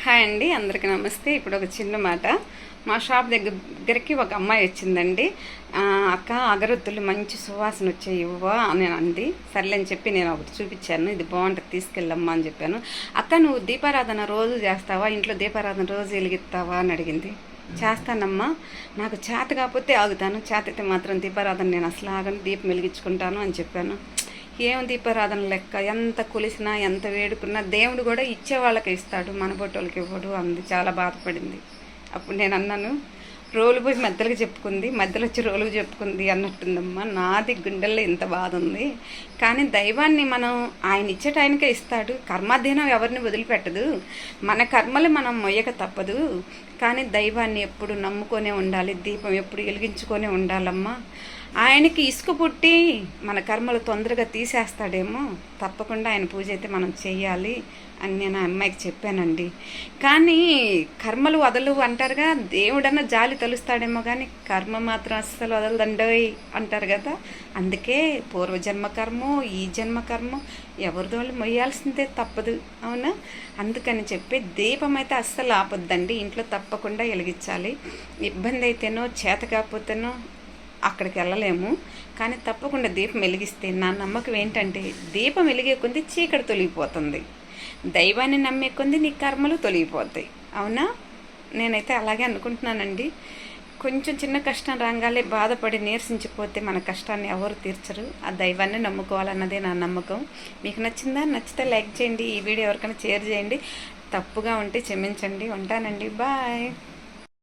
Hi అండి, అందరికీ నమస్తే. ఇప్పుడు ఒక చిన్న మాట. మా షాప్ దగ్గరికి ఒక అమ్మాయి వచ్చిందండి. అక్క, అగరొత్తులు మంచి సువాసన వచ్చాయి ఇవ్వవా అని అంది. సర్లే అని చెప్పి నేను ఒకటి చూపించాను. ఇది బాగుంటుంది, తీసుకెళ్ళమ్మా అని చెప్పాను. అక్క, నువ్వు దీపారాధన రోజు చేస్తావా? ఇంట్లో దీపారాధన రోజు వెలిగిస్తావా అని అడిగింది. చేస్తానమ్మా, నాకు చేత కాకపోతే ఆగుతాను, చేతైతే మాత్రం దీపారాధన నేను అసలు ఆగను, దీపం వెలిగించుకుంటాను అని చెప్పాను. ఏం దీపారాధన లెక్క, ఎంత కొలిసినా ఎంత వేడుకున్నా దేవుడు కూడా ఇచ్చే వాళ్ళకి ఇస్తాడు, మన బొట్టోళ్ళకి ఇవ్వడు అంది. చాలా బాధపడింది. అప్పుడు నేను అన్నాను, రోలు పోయి మధ్యలోకి చెప్పుకుంది, మధ్యలో వచ్చి రోలుకు చెప్పుకుంది అన్నట్టుందమ్మా. నాది గుండెల్లో ఇంత బాధ ఉంది. కానీ దైవాన్ని మనం ఆయన ఇచ్చే టైంకే ఇస్తాడు. కర్మాధీనం ఎవరిని వదిలిపెట్టదు. మన కర్మలు మనం మొయ్యక తప్పదు. కానీ దైవాన్ని ఎప్పుడు నమ్ముకొనే ఉండాలి, దీపం ఎప్పుడు వెలిగించుకొనే ఉండాలమ్మా. ఆయనకి ఇసుక పుట్టి మన కర్మలు తొందరగా తీసేస్తాడేమో, తప్పకుండా ఆయన పూజ అయితే మనం చెయ్యాలి అని నేను ఆ అమ్మాయికి చెప్పానండి. కానీ కర్మలు వదలు అంటారుగా, దేవుడన్నా జాలి తలుస్తాడేమో, కానీ కర్మ మాత్రం అస్సలు వదలదండోయ్ అంటారు కదా. అందుకే పూర్వజన్మ కర్మో ఈ జన్మ కర్మో ఎవరిదో వాళ్ళు మొయ్యాల్సిందే, తప్పదు. అవునా? అందుకని చెప్పి దీపం అయితే అస్సలు ఆపొద్దండి, ఇంట్లో తప్పకుండా వెలిగించాలి. ఇబ్బంది అయితేనో చేత కాకపోతేనో అక్కడికి వెళ్ళలేము, కానీ తప్పకుండా దీపం వెలిగిస్తే నా నమ్మకం ఏంటంటే, దీపం వెలిగే కొద్ది చీకటి తొలగిపోతుంది, దైవాన్ని నమ్మే కొద్ది నీ కర్మలు తొలగిపోతాయి. అవునా? నేనైతే అలాగే అనుకుంటున్నానండి. కొంచెం చిన్న కష్టం రాగానే బాధపడి నీరసించిపోతే మన కష్టాన్ని ఎవరు తీర్చరు. ఆ దైవాన్ని నమ్ముకోవాలన్నదే నా నమ్మకం. మీకు నచ్చిందా? నచ్చితే లైక్ చేయండి, ఈ వీడియో ఎవరికైనా షేర్ చేయండి. తప్పుగా ఉంటే క్షమించండి. ఉంటానండి, బాయ్.